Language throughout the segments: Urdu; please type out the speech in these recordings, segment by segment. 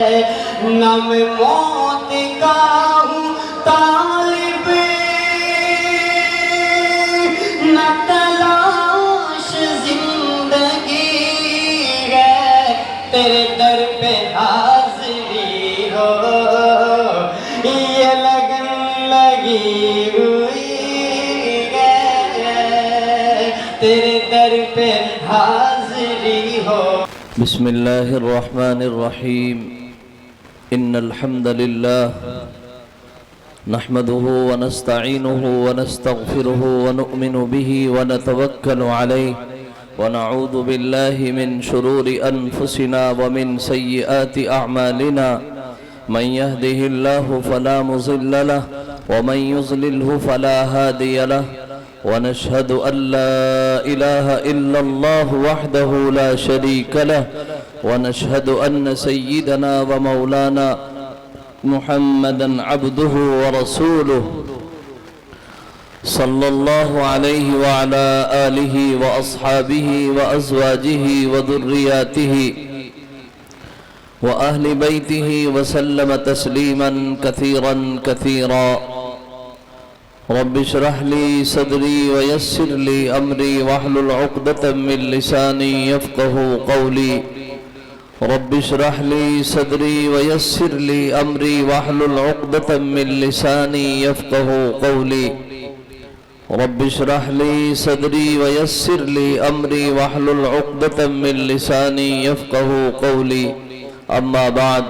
نہ میں موت کا ہوں طالب، نہ تلاش زندگی ہے، تیرے در پہ حاضری ہو، یہ لگن لگی ہوئی ہے، تیرے در پہ حاضری ہو۔ بسم اللہ الرحمن الرحیم ان الحمد للہ نحمده ونستعینه ونستغفره ونؤمن به ونتوکل علیہ ونعوذ باللہ من شرور انفسنا ومن سیئات اعمالنا من يهده الله فلا مضل له ومن يضلله فلا هادي له ونشهد أن لا إله إلا الله وحده لا شريك له ونشهد أن سيدنا ومولانا محمدا عبده ورسوله صلى الله عليه وعلى آله وأصحابه وأزواجه وذرياته وأهل بيته وسلم تسليما كثيرا كثيرا رب اشرح لي صدري ويسر لي أمري واحلل عقدة من لساني يفقهوا قولي رب اشرح لي صدري ويسر لي أمري واحلل عقدة من لساني يفقهوا قولي رب اشرح لي صدري ويسر لي أمري واحلل عقدة من لساني يفقهوا قولي أما بعد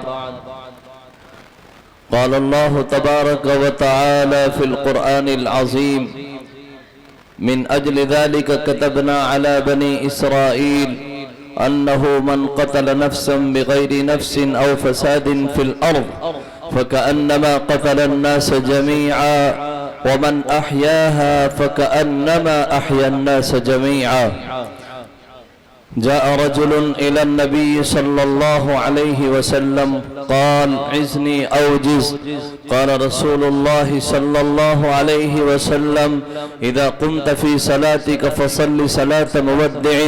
قال الله تبارك وتعالى في القرآن العظيم من أجل ذلك كتبنا على بني إسرائيل أنه من قتل نفسا بغير نفس أو فساد في الأرض فكأنما قتل الناس جميعا ومن أحياها فكأنما أحيا الناس جميعا جاء رجل إلى النبي صلى الله عليه وسلم قال عزني أوجز قال رسول الله صلى الله عليه وسلم إذا قمت في صلاتك فصل صلاة مودع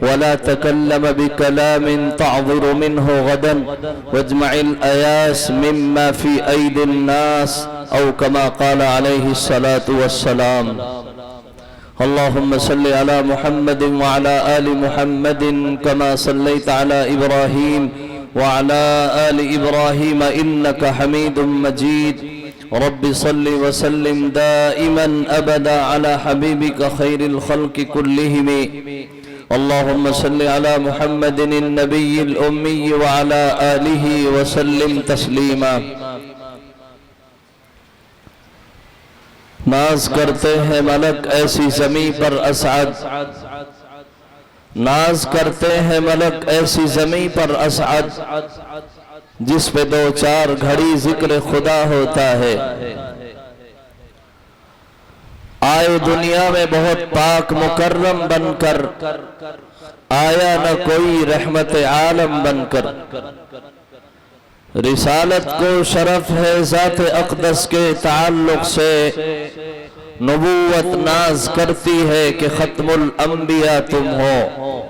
ولا تكلم بكلام تعذر منه غدا واجمع الأياس مما في أيدي الناس أو كما قال عليه الصلاة والسلام اللهم صل على محمد وعلى آل محمد كما صليت على إبراهيم وعلى آل إبراهيم إنك حميد مجيد رب صل وسلم دائما أبدا على حبيبك خير الخلق كلهم اللهم صل على محمد النبي الأمي وعلى آله وسلم تسليما ناز کرتے ہیں ملک ایسی زمیں پر اسعد ناز کرتے ہیں ملک ایسی زمیں پر اسعد جس پہ دو چار گھڑی ذکر خدا ہوتا ہے آئے دنیا میں بہت پاک مکرم بن کر آیا نہ کوئی رحمت عالم بن کر رسالت کو شرف ہے ذات اقدس کے تعلق سے نبوت ناز کرتی ہے کہ ختم الانبیاء تم ہو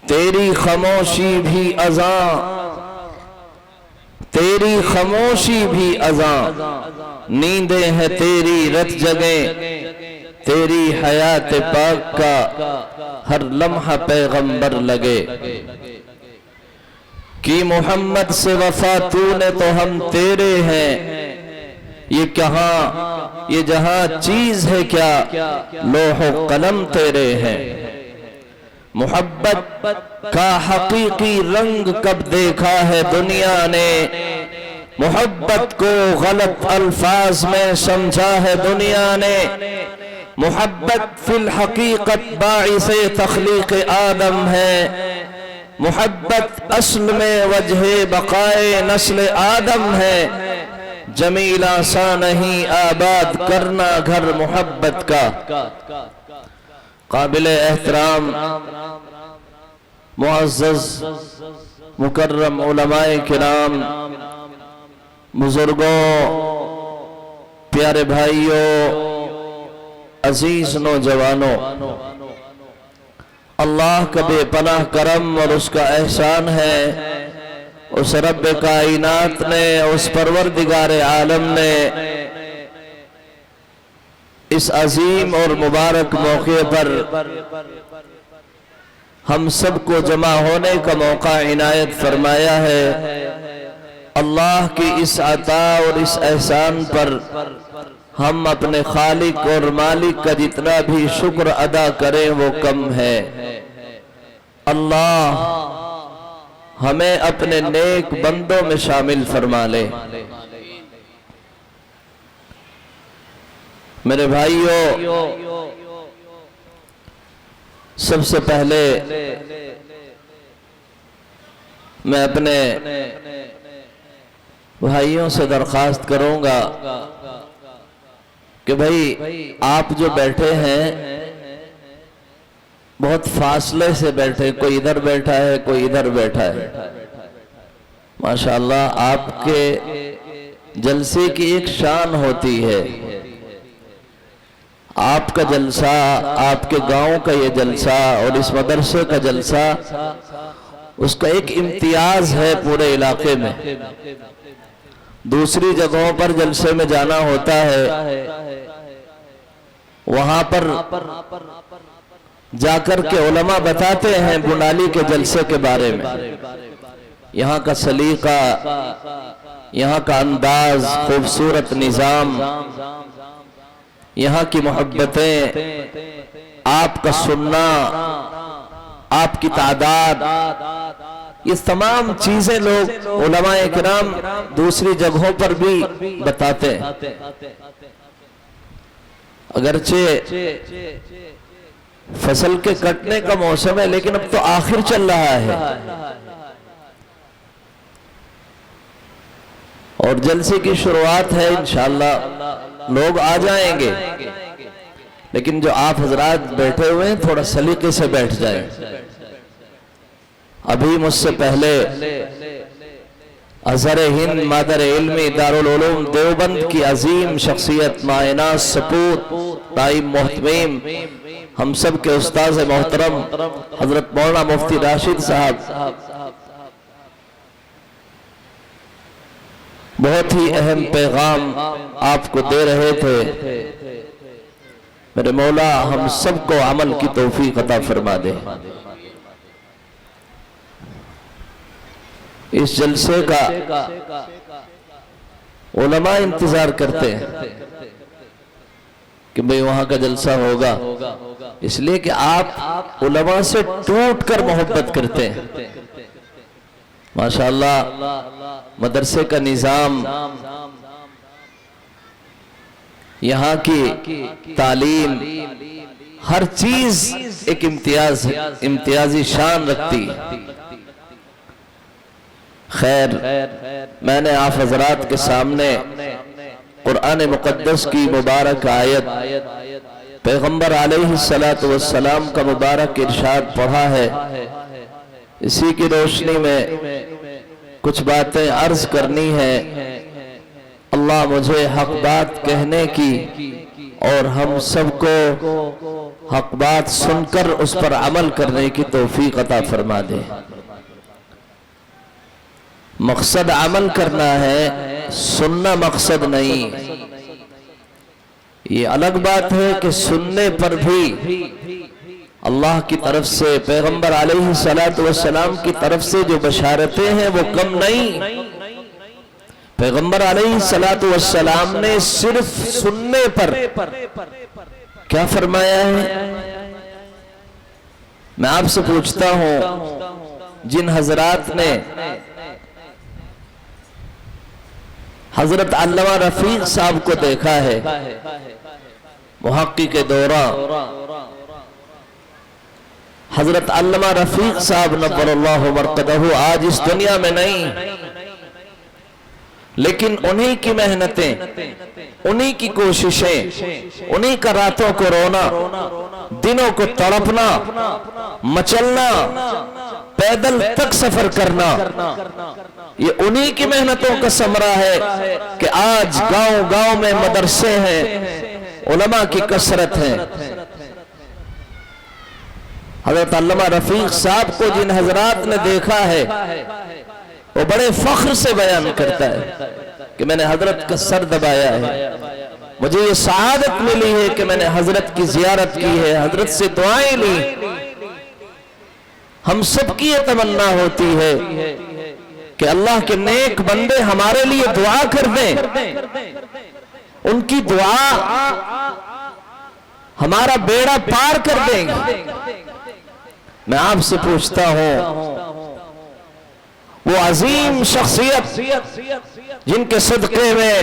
تیری خاموشی بھی اذاں تیری خاموشی بھی اذاں نیندیں ہیں تیری رت جگیں تیری حیات پاک کا ہر لمحہ پیغمبر لگے کہ محمد سے وفا تو نے تو ہم تیرے ہیں یہ کہاں یہ جہاں چیز ہے کیا لوح و قلم تیرے ہیں محبت کا حقیقی رنگ کب دیکھا ہے دنیا نے محبت کو غلط الفاظ میں سمجھا ہے دنیا نے محبت فی الحقیقت باعث تخلیق آدم ہے محبت اصل میں وجہ بقائے نسل آدم ہے جمیلہ سا نہیں آباد کرنا گھر محبت کا قابل احترام معزز مکرم علماء کرام بزرگوں پیارے بھائیوں عزیز نوجوانوں اللہ کا بے پناہ کرم اور اس کا احسان ہے اس رب کائنات نے، اس پروردگار عالم نے اس عظیم اور مبارک موقع پر ہم سب کو جمع ہونے کا موقع عنایت فرمایا ہے۔ اللہ کی اس عطا اور اس احسان پر ہم اپنے خالق اور مالک کا جتنا بھی شکر ادا کریں وہ کم ہے۔ اللہ ہمیں اپنے نیک بندوں میں شامل فرما لے۔ میرے بھائیوں، سب سے پہلے میں اپنے بھائیوں سے درخواست کروں گا کہ بھائی آپ جو بیٹھے ہیں بہت فاصلے سے بیٹھے، کوئی ادھر بیٹھا ہے کوئی ادھر بیٹھا ہے۔ ماشاءاللہ آپ کے جلسے کی ایک شان ہوتی ہے۔ آپ کا جلسہ، آپ کے گاؤں کا یہ جلسہ اور اس مدرسے کا جلسہ، اس کا ایک امتیاز ہے پورے علاقے میں۔ دوسری جگہوں پر جلسے میں جانا ہوتا ہے، وہاں پر جا کر کے علماء بتاتے ہیں بنالی کے جلسے کے بارے میں، یہاں کا سلیقہ، یہاں کا انداز، خوبصورت نظام، یہاں کی محبتیں، آپ کا سننا، آپ کی تعداد، یہ تمام چیزیں لوگ علماء کرام دوسری جگہوں پر بھی بتاتے ہیں۔ اگرچہ فصل کے کٹنے کا موسم ہے لیکن اب تو آخر چل رہا ہے اور جلسے کی شروعات ہے، انشاءاللہ لوگ آ جائیں گے، لیکن جو آپ حضرات بیٹھے ہوئے ہیں تھوڑا سلیقے سے بیٹھ جائیں۔ ابھی مجھ سے پہلے ازہر ہند مادر علمی دارالعلوم دیوبند کی عظیم شخصیت مائناز سپوت دائم محتمیم، ہم سب کے استاذ محترم حضرت مولانا مفتی راشد صاحب بہت ہی اہم پیغام آپ کو دے رہے تھے۔ میرے مولا ہم سب کو عمل کی توفیق عطا فرما دے۔ اس جلسے کا علماء انتظار کرتے ہیں کہ بھئی وہاں کا جلسہ ہوگا، اس لیے کہ آپ علماء سے ٹوٹ کر محبت کرتے ہیں۔ ماشاءاللہ مدرسے کا نظام، یہاں کی تعلیم، ہر چیز ایک امتیازی شان رکھتی ہے۔ خیر، میں نے آپ حضرات کے سامنے قرآن مقدس کی مبارک آیت، پیغمبر علیہ السلام کا مبارک ارشاد پڑھا ہے، اسی کی روشنی میں کچھ باتیں عرض کرنی ہے۔ اللہ مجھے حق بات کہنے کی اور ہم سب کو حق بات سن کر اس پر عمل کرنے کی توفیق عطا فرما دے۔ مقصد عمل کرنا ہے، سننا مقصد نہیں۔ یہ الگ بات ہے کہ سننے پر بھی اللہ کی طرف سے، پیغمبر علیہ السلام کی طرف سے جو بشارتیں ہیں وہ کم نہیں۔ پیغمبر علیہ السلام نے صرف سننے پر کیا فرمایا ہے؟ میں آپ سے پوچھتا ہوں، جن حضرات نے حضرت علامہ رفیق صاحب کو دیکھا ہے، محقق دورہ حضرت علامہ رفیق صاحب نور اللہ مرقدہ آج اس دنیا میں نہیں، لیکن انہی کی محنتیں، انہی کی کوششیں، انہی کا راتوں کو رونا، دنوں کو تڑپنا، مچلنا، پیدل تک سفر کرنا، یہ انہی کی محنتوں کا ثمرہ ہے کہ آج گاؤں گاؤں میں مدرسے ہیں، علماء کی کثرت ہے۔ حضرت علامہ رفیق صاحب کو جن حضرات نے دیکھا ہے، وہ بڑے فخر سے بیان کرتا ہے کہ میں نے حضرت کا سر دبایا ہے، مجھے یہ سعادت ملی ہے کہ میں نے حضرت کی زیارت کی ہے، حضرت سے دعائیں لی۔ ہم سب کی یہ تمنا ہوتی ہے کہ اللہ کے نیک بندے ہمارے لیے دعا کر دیں، ان کی دعا ہمارا بیڑا پار کر دیں گے۔ میں آپ سے پوچھتا ہوں، وہ عظیم شخصیت جن کے صدقے میں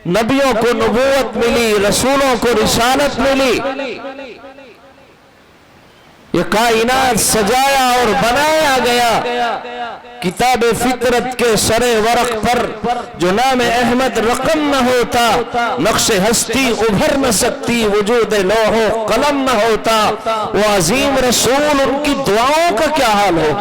نبیوں کو نبوت ملی، رسولوں کو رسالت ملی، یہ کائنات سجایا اور بنایا گیا، کتاب فطرت کے سر ورق پر جو نام احمد رقم نہ ہوتا، نقش ہستی ابھر نہ سکتی، وجود لوح و قلم نہ ہوتا، وہ عظیم رسول، ان کی دعاؤں کا کیا حال ہو۔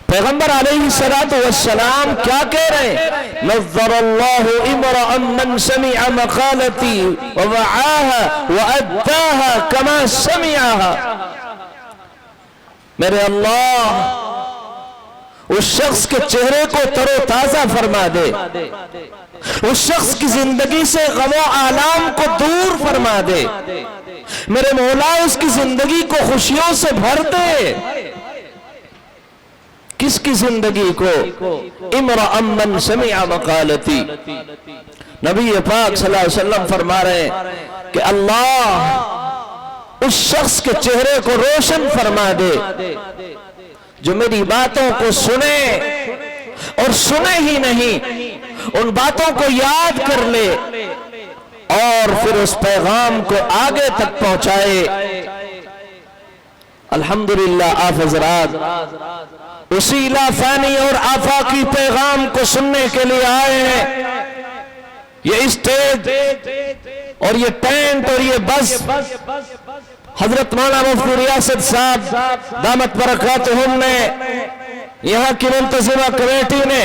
پیغمبر علیہ السلام کیا کہہ رہے ہیں؟ نظر اللہ امرأ من سمع مقالتی ووعاها وأداها كما سمعها۔ میرے اللہ اس شخص کے چہرے کو تر و تازہ فرما دے، اس شخص کی زندگی سے غم و آلام کو دور فرما دے، میرے مولا اس کی زندگی کو خوشیوں سے بھر دے۔ کس کی زندگی کو؟ امرأ من سمع مقالتی۔ نبی پاک صلی اللہ علیہ وسلم فرما رہے ہیں کہ اللہ اس شخص کے چہرے کو روشن فرما دے جو میری باتوں کو سنے اور سنے ہی نہیں، ان باتوں کو یاد کر لے اور پھر اس پیغام کو آگے تک پہنچائے۔ الحمدللہ آپ حضرات اسی لافانی اور آفاقی پیغام کو سننے کے لیے آئے ہیں۔ یہ اسٹیج اور یہ ٹینٹ اور یہ بس حضرت مولانا مفتی ریاست صاحب دامت برکاتہم نے، یہاں کی منتظمہ کمیٹی نے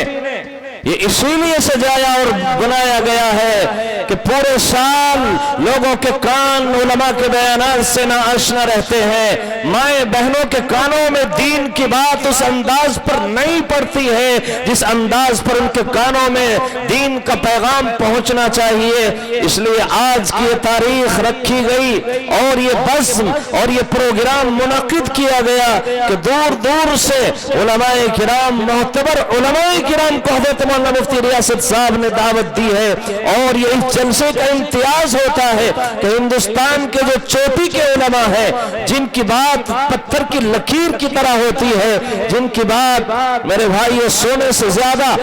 یہ اسی لیے سجایا اور بنایا گیا ہے کہ پورے سال لوگوں کے کان علماء کے بیانات سے ناآشنا رہتے ہیں، مائیں بہنوں کے کانوں میں دین کی بات اس انداز پر نہیں پڑتی ہے جس انداز پر ان کے کانوں میں دین کا پیغام پہنچنا چاہیے۔ اس لیے آج کی یہ تاریخ رکھی گئی اور یہ بزم اور یہ پروگرام منعقد کیا گیا کہ دور دور سے علماء کرام، معتبر علماء کرام کو حضرت مولانا مفتی ریاست صاحب نے دعوت دی ہے، اور یہ اس جلسے کا امتیاز ہوتا ہے کہ ہندوستان کے جو چوٹی کے علماء ہیں، جن کی بات پتھر کی لکیر کی طرح ہوتی ہے، جن کی بات میرے بھائیو سونے سے زیادہ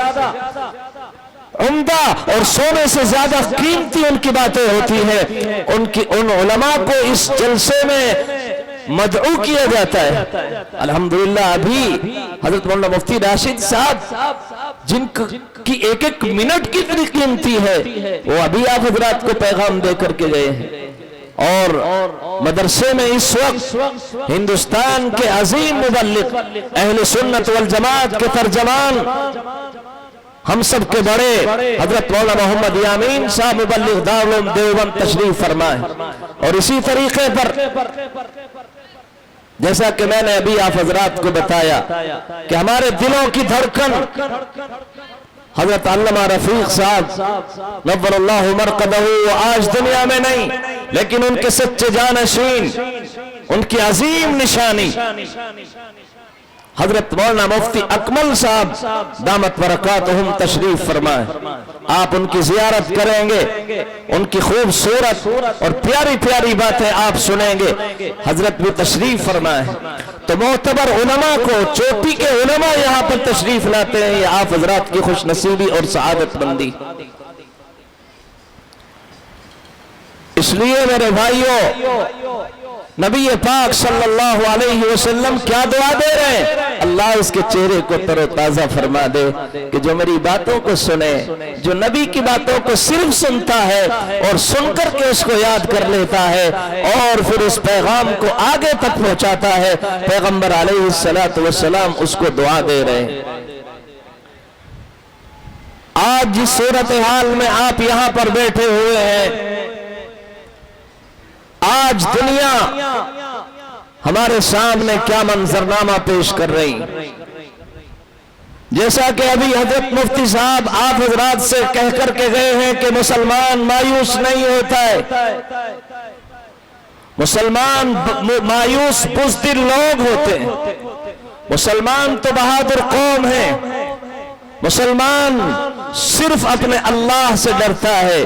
عمدہ اور سونے سے زیادہ قیمتی ان کی باتیں ہوتی ہیں، ان علماء کو اس جلسے میں مدعو کیا جاتا ہے۔ الحمدللہ ابھی حضرت مولانا مفتی راشد صاحب جن کی ایک ایک منٹ کتنی قیمتی ہے، وہ ابھی آپ حضرات کو پیغام دے کر کے گئے ہیں، اور مدرسے میں اس وقت ہندوستان کے عظیم مبلغ، اہل سنت والجماعت کے ترجمان، ہم سب کے بڑے حضرت مولانا محمد یامین صاحب مبلغ دارالعلوم دیوبند تشریف فرمائے، اور اسی طریقے پر جیسا کہ میں نے ابھی آپ حضرات کو بتایا کہ ہمارے دلوں کی دھڑکن حضرت علامہ رفیق صاحب نور اللہ مرقدہ وہ آج دنیا میں نہیں، لیکن ان کے سچے جانشین، ان کی عظیم نشانی حضرت مولانا مفتی اکمل صاحب دامت برکاتہم تشریف فرمائے۔ آپ ان کی زیارت کریں گے، ان کی خوبصورت اور پیاری پیاری باتیں آپ سنیں گے، حضرت بھی تشریف فرمائے۔ تو معتبر علماء کو، چوٹی کے علماء یہاں پر تشریف لاتے ہیں، یہ آپ حضرات کی خوش نصیبی اور سعادت مندی۔ اس لیے میرے بھائیوں، نبی پاک صلی اللہ علیہ وسلم کیا دعا دے رہے ہیں؟ اللہ اس کے چہرے کو تر و تازہ فرما دے کہ جو میری باتوں کو سنے، جو نبی کی باتوں کو صرف سنتا ہے اور سن کر کے اس کو یاد کر لیتا ہے اور پھر اس پیغام کو آگے تک پہنچاتا ہے، پیغمبر علیہ السلام اس کو دعا دے رہے ہیں۔ آج جس صورتحال میں آپ یہاں پر بیٹھے ہوئے ہیں، آج دنیا ہمارے سامنے کیا منظرنامہ پیش کر رہی. جیسا کہ ابھی حضرت مفتی صاحب آپ حضرات سے کہہ کر کے گئے ہیں کہ مسلمان مایوس نہیں ہوتا ہے. مسلمان مایوس بزدل لوگ ہوتے ہیں. مسلمان تو بہادر قوم ہے. مسلمان صرف اپنے اللہ سے ڈرتا ہے.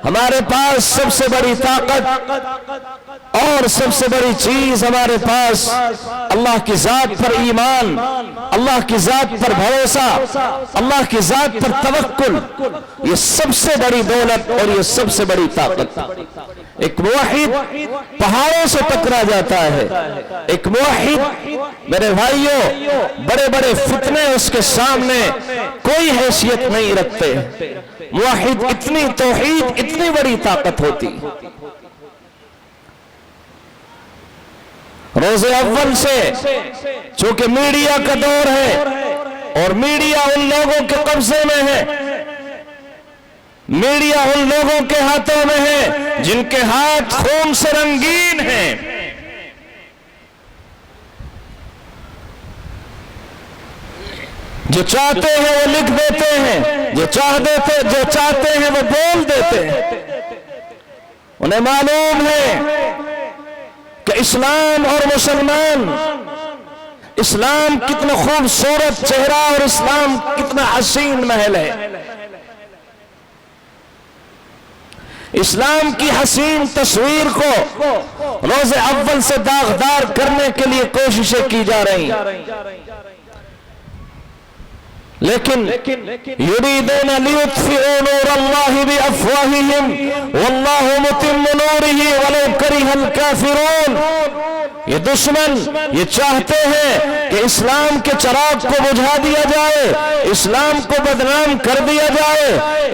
ہمارے پاس سب سے بڑی طاقت اور سب سے بڑی چیز ہمارے پاس اللہ کی ذات پر ایمان، اللہ کی ذات پر بھروسہ، اللہ کی ذات پر توکل، یہ سب سے بڑی دولت اور یہ سب سے بڑی طاقت. ایک موحد پہاڑوں سے ٹکرا جاتا ہے. ایک موحد میرے بھائیوں بڑے بڑے فتنے اس کے سامنے کوئی حیثیت نہیں رکھتے. موحد اتنی توحید اتنی بڑی طاقت ہوتی. روز اول سے چونکہ میڈیا کا دور ہے اور میڈیا ان لوگوں کے قبضے میں ہے، میڈیا ان لوگوں کے ہاتھوں میں ہے جن کے ہاتھ خون سے رنگین ہیں. جو چاہتے ہیں وہ لکھ دیتے ہیں، جو چاہتے ہیں وہ بول دیتے ہیں. انہیں معلوم ہے کہ اسلام اور مسلمان، اسلام کتنا خوبصورت چہرہ اور اسلام کتنا حسین محل ہے. اسلام کی حسین تصویر کو روز اول سے داغدار کرنے کے لیے کوششیں کی جا رہی ہیں. لیکن یریدون لیطفئوا نور اللہ بافواہہم واللہ متم نورہ ولو کرہ الکافرون. یہ دشمن یہ چاہتے ہیں کہ اسلام کے چراغ کو بجھا دیا جائے، اسلام کو بدنام کر دیا جائے،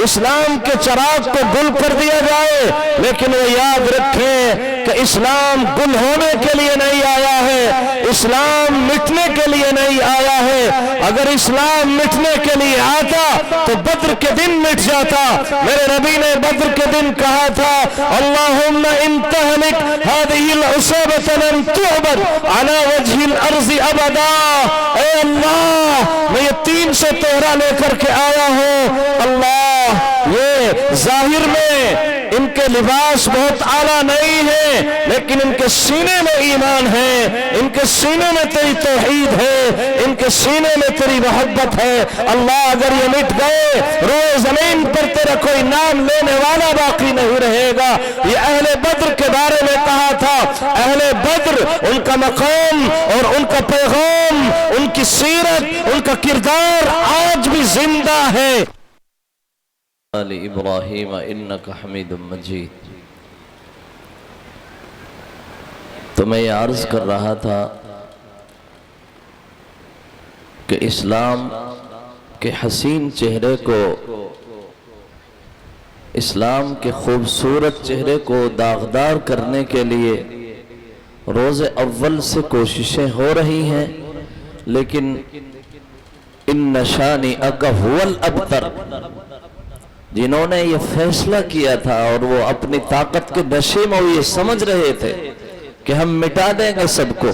اسلام کے چراغ کو گل کر دیا جائے. لیکن وہ یاد رکھیں کہ اسلام گل ہونے کے لیے نہیں آیا ہے، اسلام مٹنے کے لیے نہیں آیا ہے. اگر اسلام مٹنے کے لیے آتا تو بدر کے دن مٹ جاتا. میرے نبی نے بدر کے دن کہا تھا اللہم ان تہلک هذه العصابة لن تعبد على وجه الارض ابدا. اے اللہ میں یہ 300 تہرا لے کر کے آیا ہوں. اللہ یہ ظاہر میں ان کے لباس بہت اعلیٰ نہیں ہے لیکن ان کے سینے میں ایمان ہے، ان کے سینے میں تیری توحید ہے، ان کے سینے میں تیری محبت ہے. اللہ اگر یہ مٹ گئے روئے زمین پر تیرا کوئی نام لینے والا باقی نہیں رہے گا. یہ اہل بدر کے بارے میں کہا تھا. اہل بدر ان کا مقام اور ان کا پیغام، ان کی سیرت، ان کا کردار آج بھی زندہ ہے. آل ابراہیم انک حمید مجید. تو میں یہ عرض کر رہا تھا کہ اسلام کے حسین چہرے کو، اسلام کے خوبصورت چہرے کو داغدار کرنے کے لیے روز اول سے کوششیں ہو رہی ہیں. لیکن ان شانئک ھو الابتر، جنہوں نے یہ فیصلہ کیا تھا اور وہ اپنی طاقت کے نشے میں یہ سمجھ رہے تھے کہ ہم مٹا دیں گے سب کو.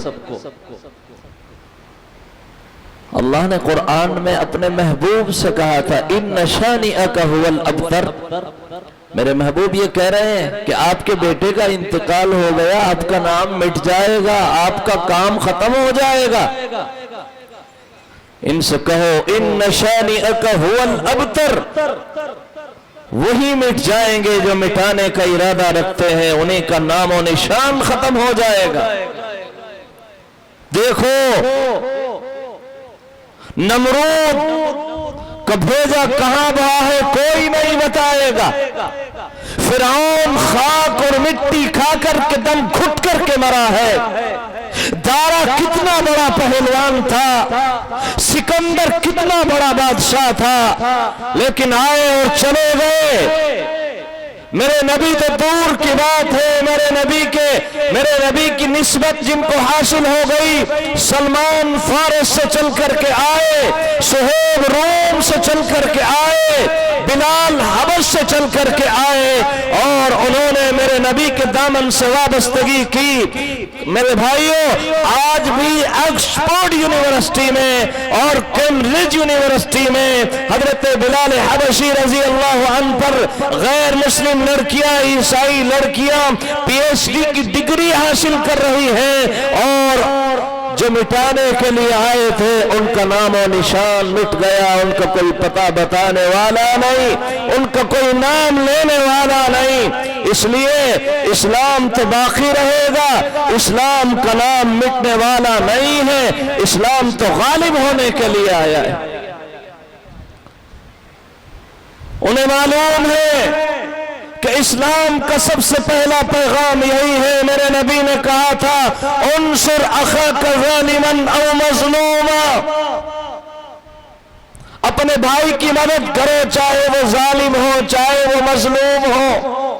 اللہ نے قرآن میں اپنے محبوب سے کہا تھا ان شانئک ھو الابتر. میرے محبوب یہ کہہ رہے ہیں کہ آپ کے بیٹے کا انتقال ہو گیا، آپ کا نام مٹ جائے گا، آپ کا کام ختم ہو جائے گا. ان سے کہو ان شانئک ھو الابتر، وہی مٹ جائیں گے جو مٹانے کا ارادہ رکھتے ہیں، انہیں کا نام و نشان ختم ہو جائے گا. دیکھو نمرود کا بھیجا کہاں بہا ہے کوئی نہیں بتائے گا. فرعون خاک اور مٹی کھا کر کے دم گھٹ کر کے مرا ہے. دارا کتنا بڑا پہلوان تھا، سکندر کتنا بڑا بادشاہ تھا، لیکن آئے اور چلے گئے. میرے نبی تو دور کی بات ہے، میرے نبی کی نسبت جن کو حاصل ہو گئی، سلمان فارس سے چل کر کے آئے، صہیب روم سے چل کر کے آئے، بلال حبش سے چل کر کے آئے اور انہوں نے میرے نبی کے دامن سے وابستگی کی۔ میرے بھائیوں، آج بھی آکسفورڈ یونیورسٹی میں اور کیمبرج یونیورسٹی میں حضرت بلال حبشی رضی اللہ عنہ پر غیر مسلم لڑکیاں، عیسائی لڑکیاں پی ایچ ڈی کی ڈگری حاصل کر رہی ہیں، اور جو مٹانے کے لیے آئے تھے ان کا نام و نشان مٹ گیا، ان کا کوئی پتہ بتانے والا نہیں، ان کا کوئی نام لینے والا نہیں۔ اس لیے اسلام تو باقی رہے گا، اسلام کا نام مٹنے والا نہیں ہے، اسلام تو غالب ہونے کے لیے آیا ہے۔ انہیں معلوم ہے کہ اسلام کا سب سے پہلا پیغام یہی ہے۔ میرے نبی نے کہا تھا انصر اخاک ظالما او مظلوما، اپنے بھائی کی مدد کرو چاہے وہ ظالم ہو چاہے وہ مظلوم ہو۔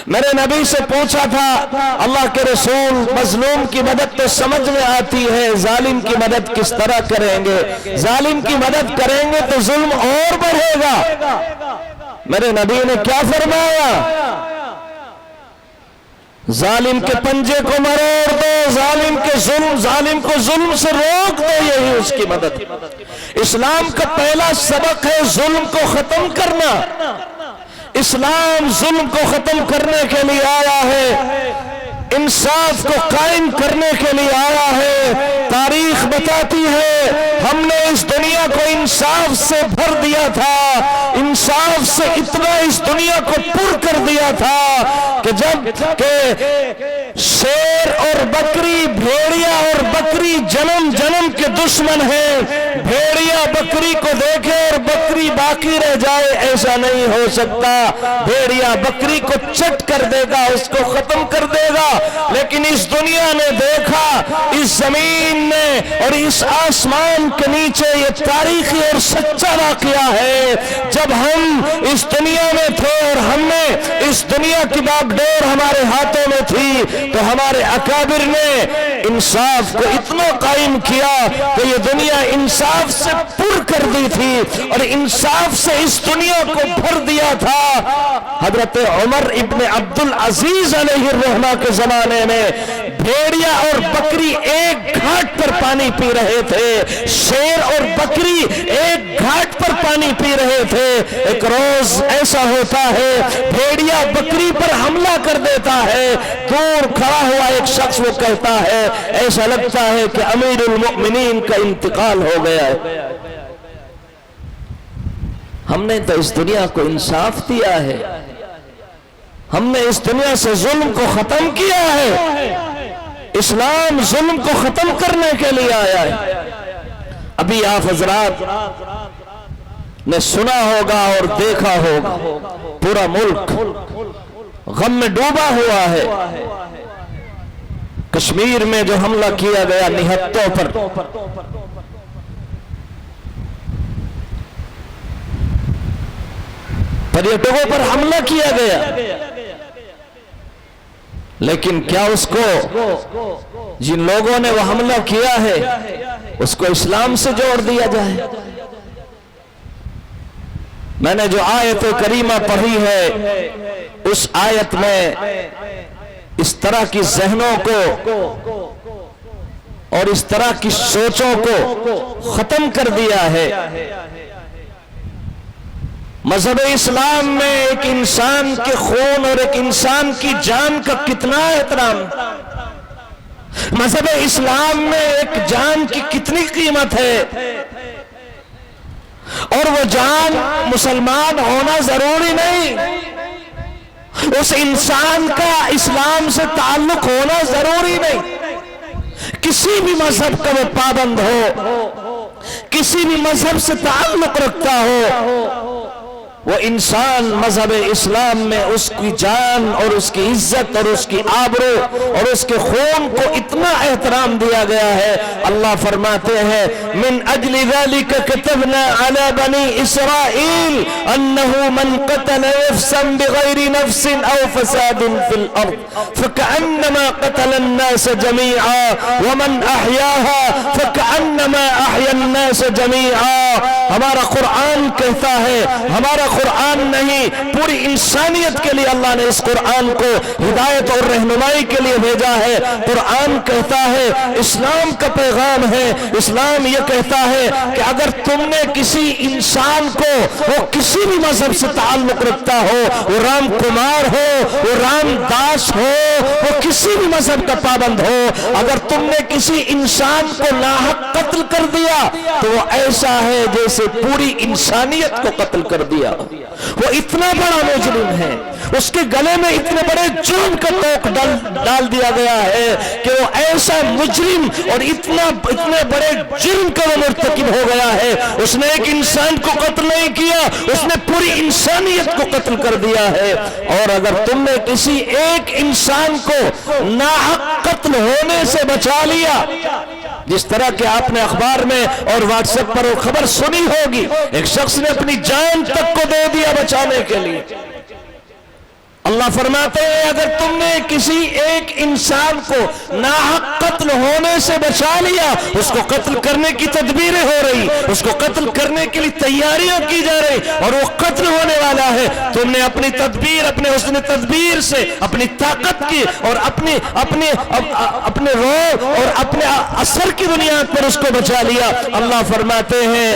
میرے نبی سے پوچھا تھا اللہ کے رسول، مظلوم کی مدد تو سمجھ میں آتی ہے، ظالم کی مدد کس طرح کریں گے؟ ظالم کی مدد کریں گے تو ظلم اور بڑھے گا۔ میرے نبی نے کیا فرمایا؟ ظالم کے پنجے کو مروڑ دو، ظالم کو ظلم سے روک دو، یہی اس کی مدد۔ اسلام کا پہلا سبق ہے ظلم کو ختم کرنا۔ اسلام ظلم کو ختم کرنے کے لیے آیا ہے، انصاف کو قائم کرنے کے لیے آیا ہے۔ تاریخ بتاتی ہے ہم نے اس دنیا کو انصاف سے بھر دیا تھا، انصاف سے اتنا اس دنیا کو پر کر دیا تھا کہ جب کہ شیر اور بکری، بھیڑیا اور بکری جنم جنم کے دشمن ہیں، بھیڑیا بکری کو دیکھے اور بکری باقی رہ جائے ایسا نہیں ہو سکتا۔ بھیڑیا بکری کو چٹ کر دے گا، اس کو ختم کر دے گا، لیکن اس دنیا نے دیکھا، اس زمین نے اور اس آسمان کے نیچے، یہ تاریخی اور سچا واقعہ ہے، جب ہم اس دنیا میں تھے اور ہم نے اس دنیا کی باغ ڈور ہمارے ہاتھوں میں تھی، تو ہمارے اکابر نے انصاف کو اتنا قائم کیا کہ یہ دنیا انصاف سے پر کر دی تھی اور انصاف سے اس دنیا کو بھر دیا تھا۔ حضرت عمر ابن عبدالعزیز علیہ الرحمہ کے زمانے میں بھیڑیا اور بکری ایک گھاٹ پر پانی پی رہے تھے، شیر اور بکری ایک گھاٹ پر پانی پی رہے تھے۔ ایک روز ایسا ہوتا ہے بھیڑیا بکری پر حملہ کر دیتا ہے، دور کھڑا ہوا ایک شخص وہ کہتا ہے ایسا لگتا ہے کہ امیر المؤمنین کا انتقال ہو گیا ہے۔ ہم نے تو اس دنیا کو انصاف دیا ہے، ہم نے اس دنیا سے ظلم کو ختم کیا ہے، اسلام ظلم کو ختم کرنے کے لیے آیا ہے۔ ابھی آپ حضرات نے سنا ہوگا اور دیکھا ہوگا پورا ملک غم میں ڈوبا ہوا ہے۔ کشمیر میں جو حملہ کیا گیا نہتوں پر، پریٹکوں پر حملہ کیا گیا، لیکن کیا اس کو جن لوگوں نے وہ حملہ کیا ہے اس کو اسلام سے جوڑ دیا جائے؟ میں نے جو آیت کریمہ پڑھی ہے اس آیت میں اس طرح کی ذہنوں کو اور اس طرح کی سوچوں کو ختم کر دیا ہے۔ مذہب اسلام میں ایک انسان کے خون اور ایک انسان کی جان کا کتنا احترام، مذہب اسلام میں ایک جان کی کتنی قیمت ہے، اور وہ جان مسلمان ہونا ضروری نہیں، اس انسان کا اسلام سے تعلق ہونا ضروری نہیں۔ کسی بھی مذہب کا وہ پابند ہو، کسی بھی مذہب سے تعلق رکھتا ہو، وہ انسان مذہب اسلام میں اس کی جان اور اس کی عزت اور اس کی آبرو اور اس کے خون کو اتنا احترام دیا گیا ہے۔ اللہ فرماتے ہیں من اجل ذلك كتبنا على بني اسرائيل انه من قتل نفسا بغير نفس او فساد في الارض فكأنما قتل الناس جميعا ومن احياها فكأنما احيا الناس الناس جميعا، ہمارا قرآن کہتا ہے، ہمارا قرآن نہیں، پوری انسانیت کے لیے اللہ نے اس قرآن کو ہدایت اور رہنمائی کے لیے بھیجا ہے۔ قرآن کہتا ہے، اسلام کا پیغام ہے، اسلام یہ کہتا ہے کہ اگر تم نے کسی انسان کو، وہ کسی بھی مذہب سے تعلق رکھتا ہو، وہ رام کمار ہو، وہ رام داس ہو، وہ کسی بھی مذہب کا پابند ہو، اگر تم نے کسی انسان کو ناحق قتل کر دیا تو وہ ایسا ہے جیسے پوری انسانیت کو قتل کر دیا۔ وہ اتنا بڑا مجرم ہے، اس کے گلے میں اتنے بڑے جرم کا توق ڈال دیا گیا ہے کہ وہ ایسا مجرم اور اتنے بڑے جرم کا وہ مرتکب ہو گیا ہے۔ اس نے ایک انسان کو قتل نہیں کیا، اس نے پوری انسانیت کو قتل کر دیا ہے۔ اور اگر تم نے کسی ایک انسان کو ناحق قتل ہونے سے بچا لیا، جس طرح کہ آپ نے اخبار میں اور واٹس ایپ پر وہ خبر سنی ہوگی، ایک شخص نے اپنی جان تک کو دے دیا بچانے کے لیے۔ اللہ فرماتے ہیں اگر تم نے کسی ایک انسان کو ناحق قتل ہونے سے بچا لیا، اس کو قتل کرنے کی تدبیریں ہو رہی، اس کو قتل کرنے کے لیے تیاریاں کی جا رہی اور وہ قتل ہونے والا ہے، تم نے اپنی تدبیر، اپنے حسن تدبیر سے اپنی طاقت کی اور اپنے روح اور اپنے اثر کی بنیاد پر اس کو بچا لیا۔ اللہ فرماتے ہیں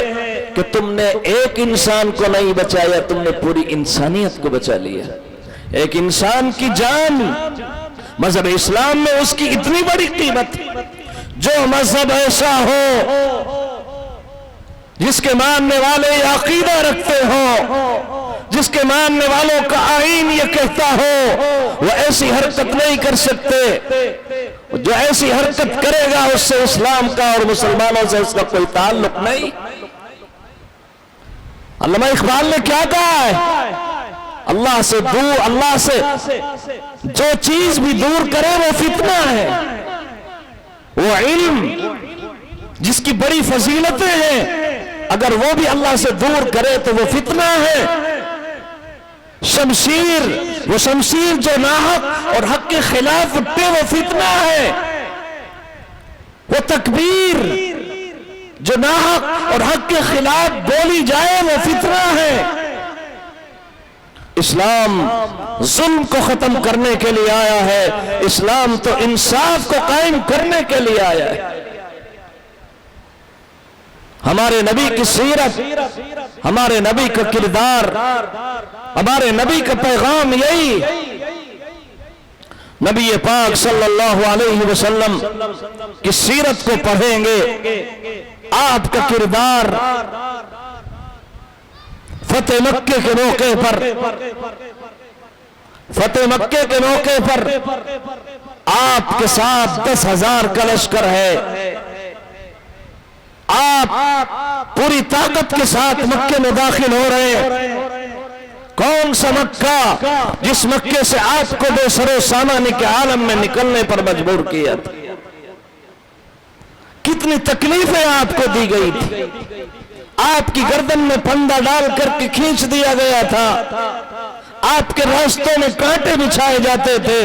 کہ تم نے ایک انسان کو نہیں بچایا، تم نے پوری انسانیت کو بچا لیا۔ ایک انسان کی جان، مذہب اسلام میں اس کی اتنی بڑی قیمت۔ جو مذہب ایسا ہو جس کے ماننے والے یہ عقیدہ رکھتے ہو، جس کے ماننے والوں کا آئین یہ کہتا ہو، وہ ایسی حرکت نہیں کر سکتے۔ جو ایسی حرکت کرے گا اس سے اسلام کا اور مسلمانوں سے اس کا کوئی تعلق نہیں۔ علامہ اقبال نے کیا کہا ہے؟ اللہ سے جو چیز بھی دور کرے وہ فتنہ ہے۔ وہ علم جس کی بڑی فضیلتیں ہیں، اگر وہ بھی اللہ سے دور کرے تو وہ فتنہ ہے۔ وہ شمشیر جو ناحق اور حق کے خلاف اٹھے وہ فتنہ ہے۔ وہ تکبیر جو ناحق اور حق کے خلاف بولی جائے وہ فتنہ ہے۔ اسلام ظلم کو ختم کرنے کے لیے آیا ہے، اسلام تو انصاف کو قائم کرنے کے لیے آیا ہے۔ ہمارے نبی کی سیرت، ہمارے نبی کا کردار، ہمارے نبی کا پیغام یہی۔ نبی پاک صلی اللہ علیہ وسلم کی سیرت کو پڑھیں گے، آپ کا کردار فتح مکے کے موقع پر آپ کے ساتھ 10,000 کا لشکر ہے، آپ پوری طاقت کے ساتھ مکے میں داخل ہو رہے ہیں۔ کون سا مکہ جس مکے سے آپ کو بے سر و سامان کے عالم میں نکلنے پر مجبور کیا تھا؟ کتنی تکلیفیں آپ کو دی گئی تھی، آپ کی گردن میں پھندا ڈال کر کے کھینچ دیا گیا تھا، آپ کے راستوں میں کانٹے بچھائے جاتے تھے،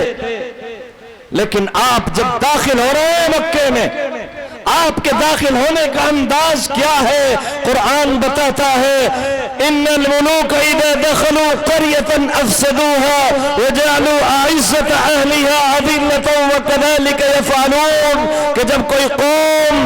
لیکن آپ جب داخل ہو رہے ہیں مکے میں، آپ کے داخل ہونے کا انداز کیا ہے؟ قرآن بتاتا ہے ان الملوک اذا دخلوا قرية افسدوها وجعلوا اعزة اهلها اذلة وكذلك يفعلون، کہ جب کوئی قوم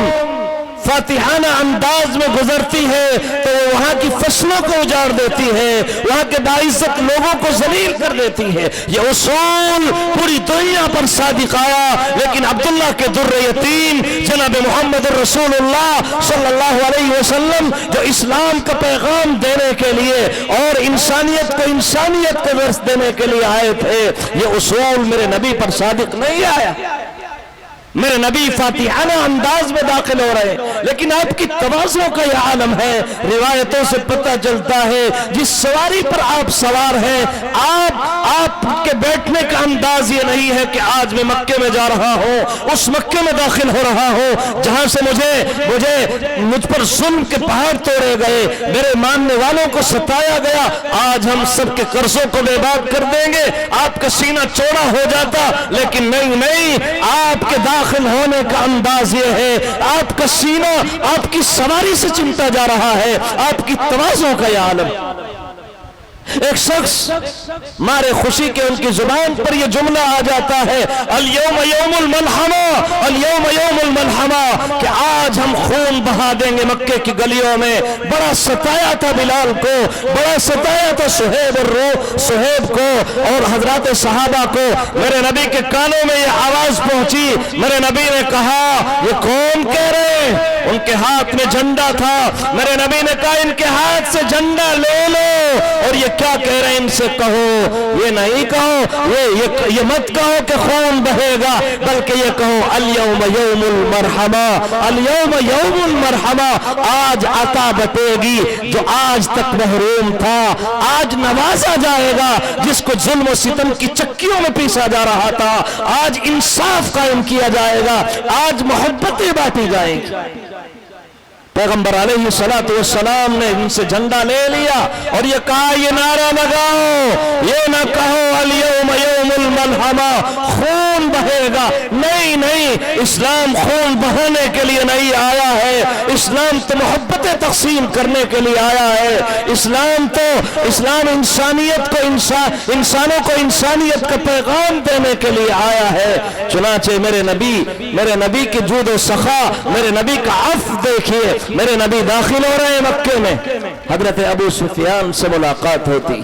فاتحانہ انداز میں گزرتی ہے تو وہ وہاں کی فصلوں کو اجاڑ دیتی ہے، وہاں کے باعزت لوگوں کو ذلیل کر دیتی ہے۔ یہ اصول پوری دنیا پر صادق آیا، لیکن عبداللہ کے در یتیم جناب محمد رسول اللہ صلی اللہ علیہ وسلم جو اسلام کا پیغام دینے کے لیے اور انسانیت کو درس دینے کے لیے آئے تھے، یہ اصول میرے نبی پر صادق نہیں آیا۔ میرے نبی فاتحانہ انداز میں داخل ہو رہے ہیں، لیکن آپ کی تواضع کا یہ عالم ہے۔ روایتوں سے پتہ چلتا ہے جس سواری پر آپ سوار ہیں، آپ کے بیٹھنے کا انداز یہ نہیں ہے کہ آج میں مکے میں جا رہا ہوں، اس مکے میں داخل ہو رہا ہوں جہاں سے مجھ پر ظلم کے پہاڑ توڑے گئے، میرے ماننے والوں کو ستایا گیا، آج ہم سب کے قرضوں کو بے باد کر دیں گے۔ آپ کا سینہ چوڑا ہو جاتا، لیکن نہیں، آپ کے داخل ہونے کا انداز یہ ہے، آپ کا سینہ آپ کی سواری سے چمٹا جا رہا ہے، آپ کی تواضع کا یہ عالم۔ ایک شخص مارے خوشی کے ان کی زبان پر یہ جملہ آ جاتا ہے، الیوم یوم الملحمہ، الیوم یوم الملحمہ، کہ آج ہم خون بہا دیں گے مکے کی گلیوں میں۔ بڑا ستایا تھا بلال کو، بڑا ستایا تھا صہیب کو اور حضرات صحابہ کو۔ میرے نبی کے کانوں میں یہ آواز پہنچی، میرے نبی نے کہا یہ کون کہہ رہے ہیں؟ ان کے ہاتھ میں جھنڈا تھا، میرے نبی نے کہا ان کے ہاتھ سے جھنڈا لے لو، اور یہ کیا کہہ رہے ہیں ان سے کہو، یہ نہیں کہو، یہ مت کہو کہ خون بہے گا، بلکہ یہ کہو الیوم یوم المرحمہ، الیوم یوم المرحمہ، آج عطا بٹے گی جو آج تک محروم تھا، آج نوازا جائے گا جس کو ظلم و ستم کی چکیوں میں پیسا جا رہا تھا، آج انصاف قائم کیا جائے گا، آج محبتیں بانٹی جائیں گی۔ پیغمبر علیہ السلام نے ان سے جھنڈا لے لیا اور یہ کہا یہ نعرہ لگاؤ، یہ نہ کہو الیوم یوم الملحمہ خون بہے گا، نہیں نہیں، اسلام خون بہانے کے لیے نہیں آیا ہے، اسلام تو محبتیں تقسیم کرنے کے لیے آیا ہے، اسلام انسانیت کو انسانوں کو انسانیت کا پیغام دینے کے لیے آیا ہے۔ چنانچہ میرے نبی کی جود و سخا، میرے نبی کا عفو دیکھیے، میرے نبی داخل ہو رہے ہیں مکے میں، حضرت ابو سفیان سے ملاقات ہوتی،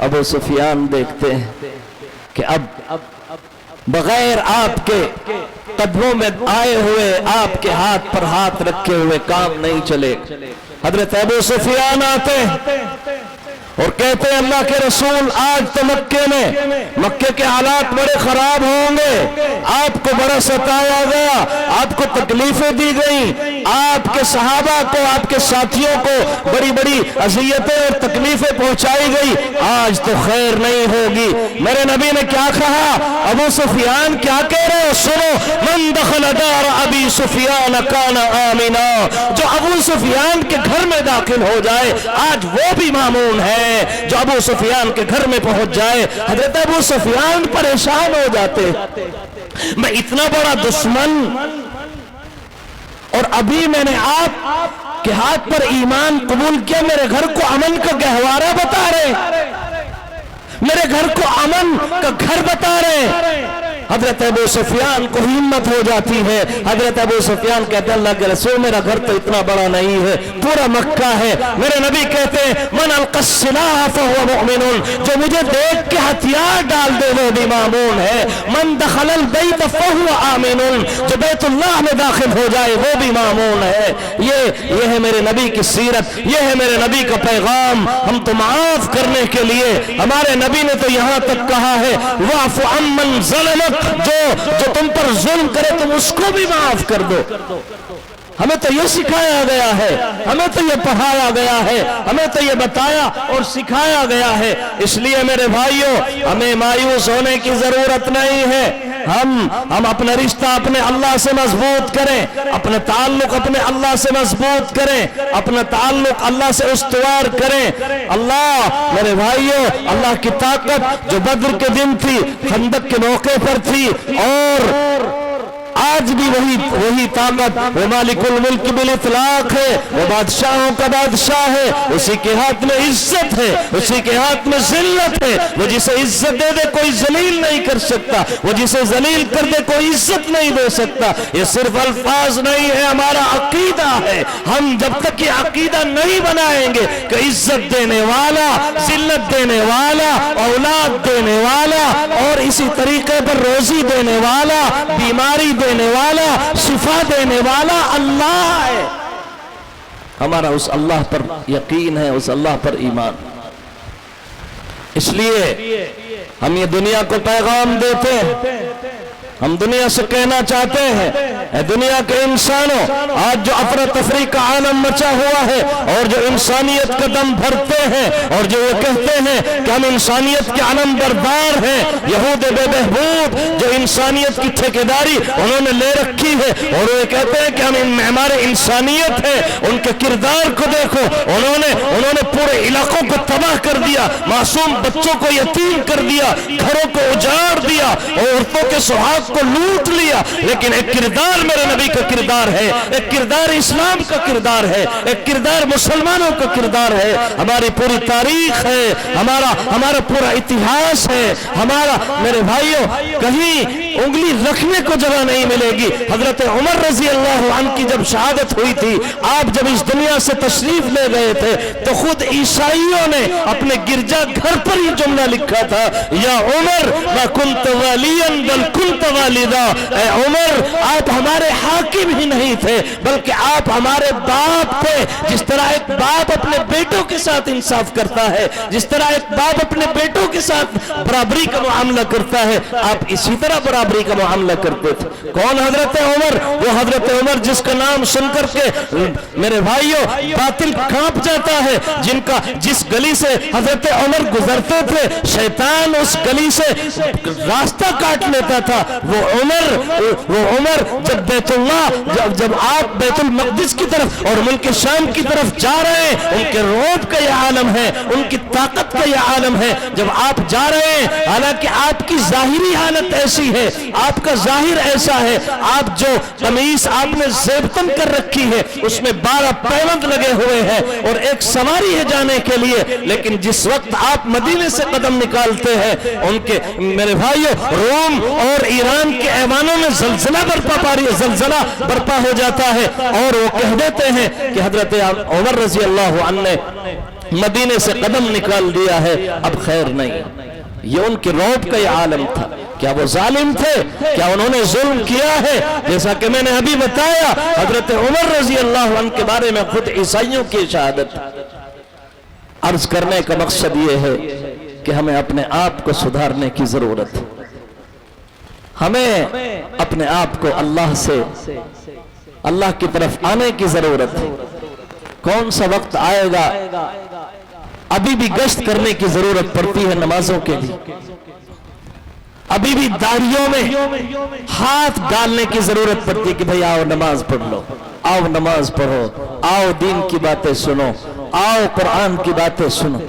ابو سفیان دیکھتے ہیں کہ اب بغیر آپ کے قدموں میں آئے ہوئے، آپ کے ہاتھ پر ہاتھ رکھے ہوئے کام نہیں چلے۔ حضرت ابو سفیان آتے اور کہتے ہیں اللہ کے رسول آج تو مکے کے حالات بڑے خراب ہوں گے، آپ کو بڑا ستایا گیا، آپ کو تکلیفیں دی گئیں، آپ کے صحابہ کو، آپ کے ساتھیوں کو بڑی بڑی اذیتیں اور تکلیفیں پہنچائی گئی، آج تو خیر نہیں ہوگی۔ میرے نبی نے کیا کہا؟ ابو سفیان کیا کہہ رہے ہیں؟ سنو، من دخل دار ابی سفیان کان آمنا، جو ابو سفیان کے گھر میں داخل ہو جائے آج وہ بھی مامون ہے، جو ابو سفیان کے گھر میں پہنچ جائے۔ حضرت ابو سفیان پریشان ہو جاتے، میں اتنا بڑا دشمن اور ابھی میں نے آپ کے ہاتھ پر ایمان قبول کیا، میرے گھر کو امن کا گہوارہ بتا رہے، میرے گھر کو امن کا گھر بتا رہے۔ حضرت ابو سفیان کو ہمت ہو جاتی ہے، حضرت ابو سفیان کہتے ہیں اللہ کے رسول میرا گھر تو اتنا بڑا نہیں ہے، پورا مکہ ہے۔ میرے نبی کہتے ہیں من القى السلاح فهو مؤمن، جو مجھے دیکھ کے ہتھیار ڈال دے وہ بھی مامون ہے۔ من دخل البیت فهو آمن، جو بیت اللہ میں داخل ہو جائے وہ بھی مامون ہے۔ یہ ہے میرے نبی کی سیرت، یہ ہے میرے نبی کا پیغام۔ ہم تو معاف کرنے کے لیے، ہمارے نبی نے تو یہاں تک کہا ہے واعف عمن ظلمک، جو تم پر ظلم کرے تم اس کو بھی معاف کر دو۔ ہمیں تو یہ سکھایا گیا ہے، ہمیں تو یہ پڑھایا گیا ہے، ہمیں تو یہ بتایا اور سکھایا گیا ہے۔ اس لیے میرے بھائیوں ہمیں مایوس ہونے کی ضرورت نہیں ہے، ہم اپنا رشتہ اپنے اللہ سے مضبوط کریں، اپنے تعلق اپنے اللہ سے مضبوط کریں، اپنا تعلق اللہ سے استوار کریں۔ اللہ میرے بھائیوں، اللہ کی طاقت جو بدر کے دن تھی، خندق کے موقع پر تھی، اور آج بھی وہی طاقت، وہ مالک الملک بالاطلاق ہے، وہ بادشاہوں کا بادشاہ ہے، اسی کے ہاتھ میں عزت ہے، اسی کے ہاتھ میں ذلت ہے۔ وہ جسے عزت دے دے کوئی ذلیل نہیں کر سکتا، وہ جسے ذلیل کر دے کوئی عزت نہیں دے سکتا۔ یہ صرف الفاظ نہیں ہے، ہمارا عقیدہ ہے۔ ہم جب تک یہ عقیدہ نہیں بنائیں گے کہ عزت دینے والا، ذلت دینے والا، اولاد دینے والا، اور اسی طریقے پر روزی دینے والا، بیماری دینے والا، شفا دینے والا اللہ ہے، ہمارا اس اللہ پر یقین ہے، اس اللہ پر ایمان۔ اس لیے ہم یہ دنیا کو پیغام دیتے ہیں، ہم دنیا سے کہنا چاہتے ہیں اے دنیا کے انسانوں، آج جو افراتفری کا عالم مچا ہوا ہے اور جو انسانیت کا دم بھرتے ہیں اور جو یہ کہتے ہیں کہ ہم انسانیت کے علم بردار ہیں، یہود بے بہبود جو انسانیت کی ٹھیکیداری انہوں نے لے رکھی ہے اور وہ کہتے ہیں کہ ہم معمار انسانیت ہیں، ان کے کردار کو دیکھو، انہوں نے پورے علاقوں کو تباہ کر دیا، معصوم بچوں کو یتیم کر دیا، گھروں کو اجاڑ دیا، عورتوں کے سہاگ حق کو لوٹ لیا، لیکن ایک کردار میرے نبی کا کردار ہے، ایک کردار اسلام کا کردار ہے، ایک کردار مسلمانوں کا کردار ہے، ہماری پوری تاریخ ہے، ہمارا پورا اتہاس ہے، ہمارا میرے بھائیوں کہیں انگلی رکھنے کو جگہ نہیں ملے گی۔ حضرت عمر رضی اللہ عنہ کی جب شہادت ہوئی تھی، آپ جب اس دنیا سے تشریف لے گئے تھے تو خود عیسائیوں نے اپنے گرجا گھر پر ہی جملہ لکھا تھا، یا عمر ما کنت والیا بل کنت والدا، اے عمر آپ ہمارے حاکم ہی نہیں تھے بلکہ آپ ہمارے باپ تھے۔ جس طرح ایک باپ اپنے بیٹوں کے ساتھ انصاف کرتا ہے، جس طرح ایک باپ اپنے بیٹوں کے ساتھ برابری کا معاملہ کرتا ہے، آپ اسی طرح برابری کا معاملہ کرتے تھے۔ کون حضرت عمر؟ وہ حضرت عمر جس کا نام سن کر کے میرے بھائیوں باطل کانپ جاتا ہے، جس گلی سے حضرت عمر گزرتے تھے شیطان اس گلی سے راستہ کاٹ لیتا تھا۔ وہ عمر جب آپ بیت المقدس کی طرف اور ملک شام کی طرف جا رہے ہیں، ان کے روب کا یہ عالم ہے، ان کی طاقت کا یہ عالم ہے۔ جب آپ جا رہے ہیں، حالانکہ آپ کی ظاہری حالت ایسی ہے، آپ کا ظاہر ایسا ہے، آپ جو قمیص آپ نے زیبتن کر رکھی ہے اس میں 12 پیوند لگے ہوئے ہیں اور ایک سواری ہے جانے کے لیے، لیکن جس وقت آپ مدینے سے قدم نکالتے ہیں ان کے میرے بھائیوں روم اور ایران کے ایوانوں میں زلزلہ برپا ہو جاتا ہے، اور وہ کہہ دیتے ہیں کہ حضرت عمر رضی اللہ عنہ نے مدینے سے قدم نکال دیا ہے، اب خیر نہیں۔ یہ ان کے روب کا یہ عالم تھا۔ کیا وہ ظالم تھے؟ کیا انہوں نے ظلم کیا ہے؟ جیسا کہ میں نے ابھی بتایا، حضرت عمر رضی اللہ عنہ کے بارے میں خود عیسائیوں کی شہادت۔ عرض کرنے کا مقصد یہ ہے کہ ہمیں اپنے آپ کو سدھارنے کی ضرورت ہے، ہمیں اپنے آپ کو اللہ کی طرف آنے کی ضرورت ہے۔ کون سا وقت آئے گا ابھی بھی گشت کرنے کی ضرورت پڑتی ہے نمازوں کے لیے، ابھی بھی داڑھیوں میں ہاتھ ڈالنے کی ضرورت پڑتی ہے کہ بھئی آؤ نماز پڑھ لو، آؤ نماز پڑھو، آؤ دین کی باتیں سنو، آؤ قرآن کی باتیں سنو۔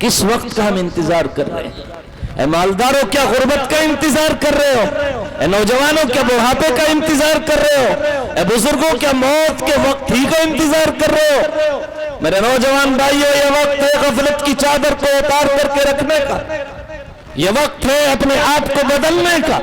کس وقت کا ہم انتظار کر رہے ہیں؟ اے مالداروں کیا غربت کا انتظار کر رہے ہو؟ اے نوجوانوں کیا بڑھاپے کا انتظار کر رہے ہو؟ اے بزرگوں کیا موت کے وقت ہی کا انتظار کر رہے ہو؟ میرے نوجوان بھائیو، یہ وقت ہے غفلت کی چادر کو اتار کر کے رکھنے کا، یہ وقت ہے اپنے آپ کو بدلنے کا،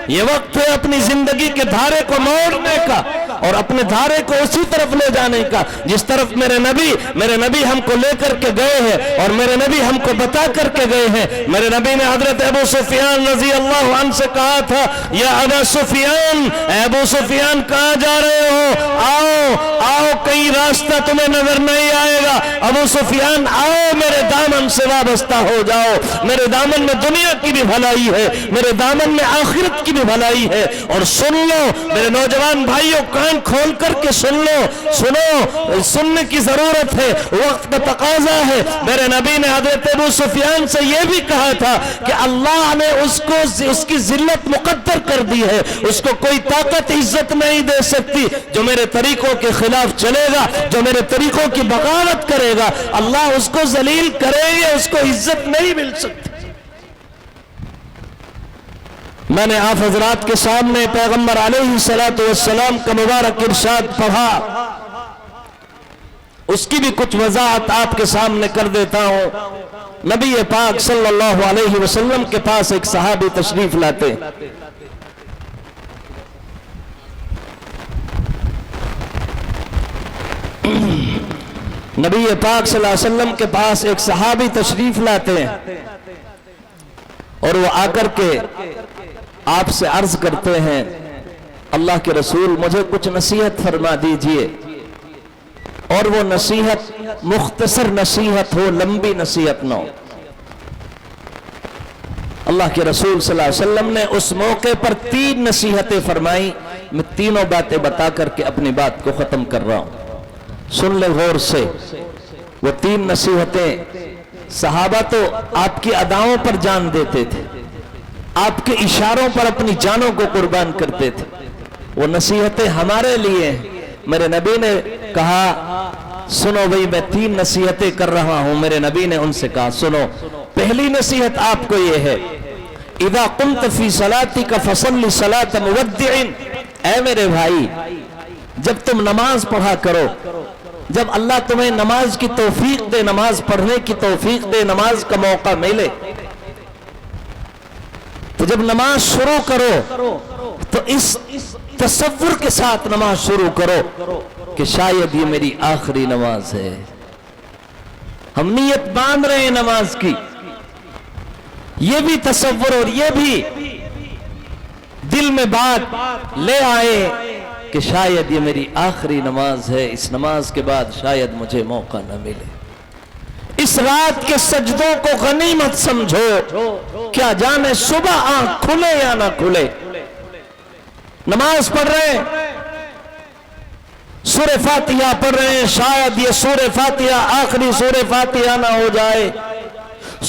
یہ وقت ہے اپنی زندگی کے دھارے کو موڑنے کا اور اپنے دھارے کو اسی طرف لے جانے کا جس طرف میرے نبی ہم کو لے کر کے گئے ہیں اور میرے نبی ہم کو بتا کر کے گئے ہیں۔ میرے نبی نے حضرت ابو سفیان رضی اللہ عنہ سے کہا تھا، یا ابا سفیان، اے ابو سفیان کہاں جا رہے ہو؟ آؤ کہیں راستہ تمہیں نظر نہیں آئے گا۔ ابو سفیان آؤ، میرے دامن سے وابستہ ہو جاؤ، میرے دامن میں دنیا کی بھی بھلائی ہے، میرے دامن میں آخرت کی بھی بھلائی ہے۔ اور سن لو میرے نوجوان بھائیوں، کان کھول کر کے سنو، سننے کی ضرورت ہے، وقت کا تقاضا ہے۔ میرے نبی نے حضرت ابو سفیان سے یہ بھی کہا تھا کہ اللہ نے اس کی ذلت مقدر کر دی ہے، اس کو کوئی طاقت عزت نہیں دے سکتی۔ جو میرے طریقوں کے خلاف چلے گا، جو میرے طریقوں کی بغاوت کرے گا، اللہ اس کو ذلیل کرے گا، اس کو عزت نہیں مل سکتی۔ میں نے آپ حضرات کے سامنے پیغمبر علیہ السلام کا مبارک ارشاد پڑھا، اس کی بھی کچھ وضاحت آپ کے سامنے کر دیتا ہوں۔ نبی پاک صلی اللہ علیہ وسلم کے پاس ایک صحابی تشریف لاتے، نبی پاک صلی اللہ علیہ وسلم کے پاس ایک صحابی تشریف لاتے ہیں اور وہ آ کر کے آپ سے عرض کرتے ہیں، اللہ کے رسول مجھے کچھ نصیحت فرما دیجئے، اور وہ نصیحت مختصر نصیحت ہو، لمبی نصیحت نہ ہو۔ اللہ کے رسول صلی اللہ علیہ وسلم نے اس موقع پر 3 نصیحتیں فرمائیں۔ میں تینوں باتیں بتا کر کے اپنی بات کو ختم کر رہا ہوں، سن لے غور سے۔ وہ 3 نصیحتیں، صحابہ تو آپ کی اداؤں پر جان دیتے تھے، آپ کے اشاروں پر اپنی جانوں کو قربان کرتے تھے، وہ نصیحتیں ہمارے لیے ہیں۔ میرے نبی نے کہا سنو بھئی، میں 3 نصیحتیں کر رہا ہوں۔ میرے نبی نے ان سے کہا سنو، پہلی نصیحت آپ کو یہ ہے اذا قمت فی صلاتک فصلی صلاۃ مودع، اے میرے بھائی جب تم نماز پڑھا کرو، جب اللہ تمہیں نماز کی توفیق دے، نماز پڑھنے کی توفیق دے، نماز کا موقع ملے، تو جب نماز شروع کرو تو اس تصور کے ساتھ نماز شروع کرو کہ شاید یہ میری آخری نماز ہے۔ ہم نیت باندھ رہے ہیں نماز کی، یہ بھی تصور اور یہ بھی دل میں بات لے آئے کہ شاید یہ میری آخری نماز ہے، اس نماز کے بعد شاید مجھے موقع نہ ملے۔ اس رات کے سجدوں کو غنیمت سمجھو، کیا جانے صبح آنکھ کھلے یا نہ کھلے۔ نماز پڑھ رہے ہیں، سورہ فاتحہ پڑھ رہے ہیں، شاید یہ سورہ فاتحہ آخری سورہ فاتحہ نہ ہو جائے۔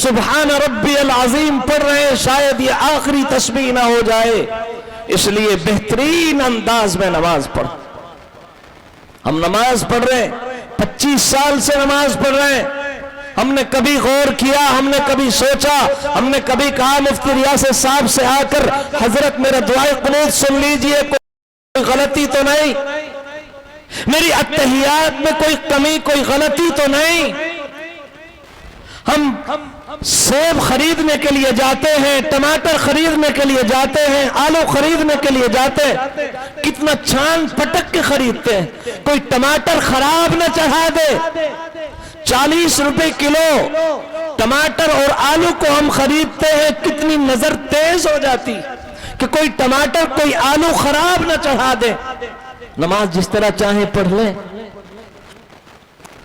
سبحان ربی العظیم پڑھ رہے ہیں، شاید یہ آخری تسبیح نہ ہو جائے۔ اس لیے بہترین انداز میں نماز پڑھ۔ ہم نماز پڑھ رہے ہیں، 25 سال سے نماز پڑھ رہے ہیں، ہم نے کبھی غور کیا، ہم نے کبھی سوچا، ہم نے کبھی کہا مفتی ریاست صاحب سے آ کر حضرت میرا دعائے قنوت سن لیجئے، کوئی غلطی تو نہیں، میری اتحیات میں کوئی کمی کوئی غلطی تو نہیں۔ ہم سیب خریدنے کے لیے جاتے ہیں، ٹماٹر خریدنے کے لیے جاتے ہیں، آلو خریدنے کے لیے جاتے ہیں، کتنا چھان پٹک کے خریدتے ہیں، کوئی ٹماٹر خراب نہ چڑھا دے۔ 40 روپے کلو ٹماٹر اور آلو کو ہم خریدتے ہیں، کتنی نظر تیز ہو جاتی کہ کوئی ٹماٹر کوئی آلو خراب نہ چڑھا دے۔ نماز جس طرح چاہیں پڑھ لیں،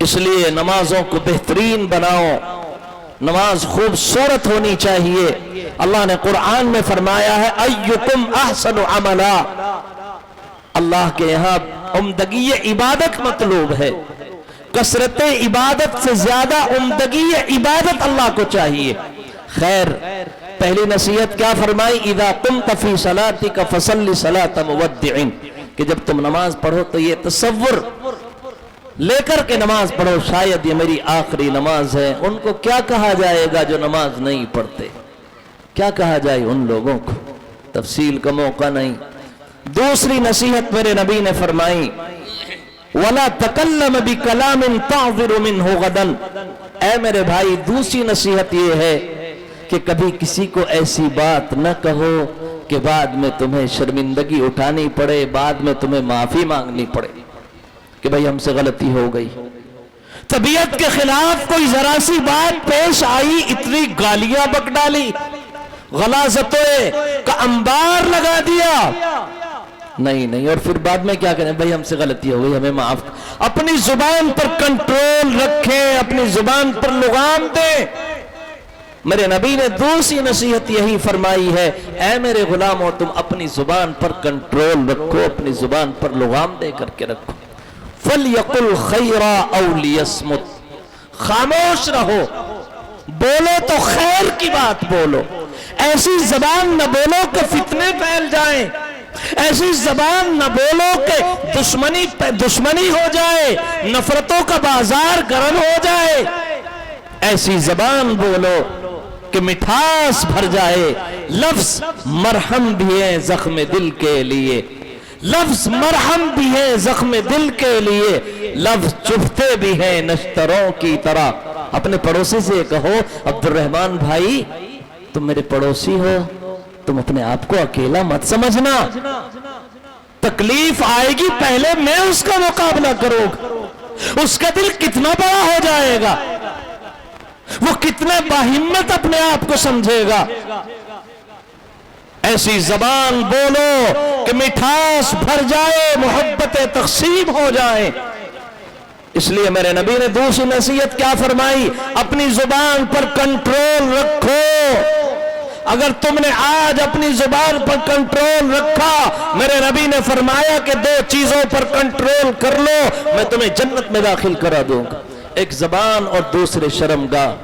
اس لیے نمازوں کو بہترین بناؤ، نماز خوبصورت ہونی چاہیے۔ اللہ نے قرآن میں فرمایا ہے ایکم احسن عملا، اللہ کے یہاں عمدگی عبادت مطلوب ہے، کثرت عبادت سے زیادہ عمدگی عبادت اللہ کو چاہیے۔ خیر، پہلی نصیحت کیا فرمائی؟ اذا قمت فی صلاتک فصلی صلاۃ مودع، کہ جب تم نماز پڑھو تو یہ تصور لے کر کے نماز پڑھو، شاید یہ میری آخری نماز ہے۔ ان کو کیا کہا جائے گا جو نماز نہیں پڑھتے؟ کیا کہا جائے ان لوگوں کو؟ تفصیل کا موقع نہیں۔ دوسری نصیحت میرے نبی نے فرمائی وَلَا تَكَلَّمَ بِكَلَامٍ تَعْذِرُ مِنْهُ غَدًا، اے میرے بھائی دوسری نصیحت یہ ہے کہ کبھی کسی کو ایسی بات نہ کہو کہ بعد میں تمہیں شرمندگی اٹھانی پڑے، بعد میں تمہیں معافی مانگنی پڑے کہ بھئی ہم سے غلطی ہو گئی۔ طبیعت کے خلاف کوئی ذرا سی بات پیش آئی، اتنی گالیاں بک ڈالی، غلاظتیں کا انبار لگا دیا، نہیں، اور پھر بعد میں کیا کہیں؟ بھئی ہم سے غلطی ہو گئی، ہمیں معاف۔ اپنی زبان پر کنٹرول رکھیں، اپنی زبان پر لغام دیں۔ میرے نبی نے دوسری نصیحت یہی فرمائی ہے، اے میرے غلاموں تم اپنی زبان پر کنٹرول رکھو، اپنی زبان پر لغام دے کر کے رکھو۔ فَلْيَقُلْ خَيْرًا أَوْ لِيَصْمُتْ، خاموش رہو، بولو تو خیر کی بات بولو، ایسی زبان نہ بولو کہ فتنے پھیل جائیں، ایسی زبان نہ بولو کہ دشمنی ہو جائے، نفرتوں کا بازار گرم ہو جائے، ایسی زبان بولو کہ مٹھاس بھر جائے۔ لفظ مرہم بھی ہے زخم دل کے لیے، لفظ مرہم بھی ہے زخم دل کے لیے، لفظ چبھتے بھی ہیں نشتروں کی طرح۔ اپنے پڑوسی سے کہو عبد الرحمن بھائی تم میرے پڑوسی ہو، تم اپنے آپ کو اکیلا مت سمجھنا، تکلیف آئے گی پہلے میں اس کا مقابلہ کروں گا، اس کا دل کتنا بڑا ہو جائے گا، وہ کتنے باہمت اپنے آپ کو سمجھے گا۔ ایسی زبان بولو کہ مٹھاس بھر جائے، محبت تقسیم ہو جائے۔ اس لیے میرے نبی نے دوسری نصیحت کیا فرمائی؟ اپنی زبان پر کنٹرول رکھو۔ اگر تم نے آج اپنی زبان پر کنٹرول رکھا، میرے نبی نے فرمایا کہ 2 چیزوں پر کنٹرول کر لو، میں تمہیں جنت میں داخل کرا دوں گا، ایک زبان اور دوسرے شرمگاہ۔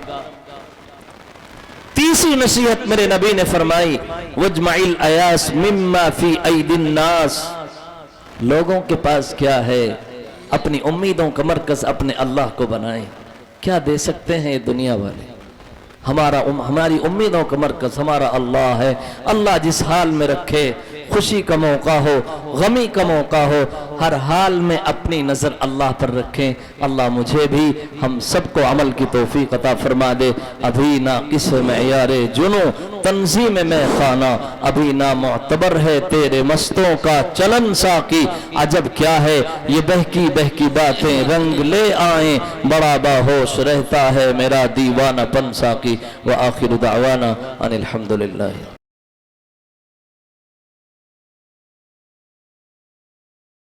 تیسری نصیحت میرے نبی نے فرمائی وَاجْمَعِ الْأَيَاسِ مِمَّا فِي أَيْدِ النَّاسِ، لوگوں کے پاس کیا ہے، اپنی امیدوں کا مرکز اپنے اللہ کو بنائیں۔ کیا دے سکتے ہیں یہ دنیا والے؟ ہماری امیدوں کا مرکز ہمارا اللہ ہے۔ اللہ جس حال میں رکھے، خوشی کا موقع ہو، غمی کا موقع ہو، ہر حال میں اپنی نظر اللہ پر رکھیں۔ اللہ مجھے بھی ہم سب کو عمل کی توفیق عطا فرما دے۔ ابھی ناقص معیار جنوں تنظیم میں خانہ، ابھی نا معتبر ہے تیرے مستوں کا چلن ساقی۔ عجب کیا ہے یہ بہکی بہکی باتیں رنگ لے آئیں، بڑا باہوش رہتا ہے میرا دیوانہ پن ساقی۔ وآخر دعوانا ان الحمدللہ۔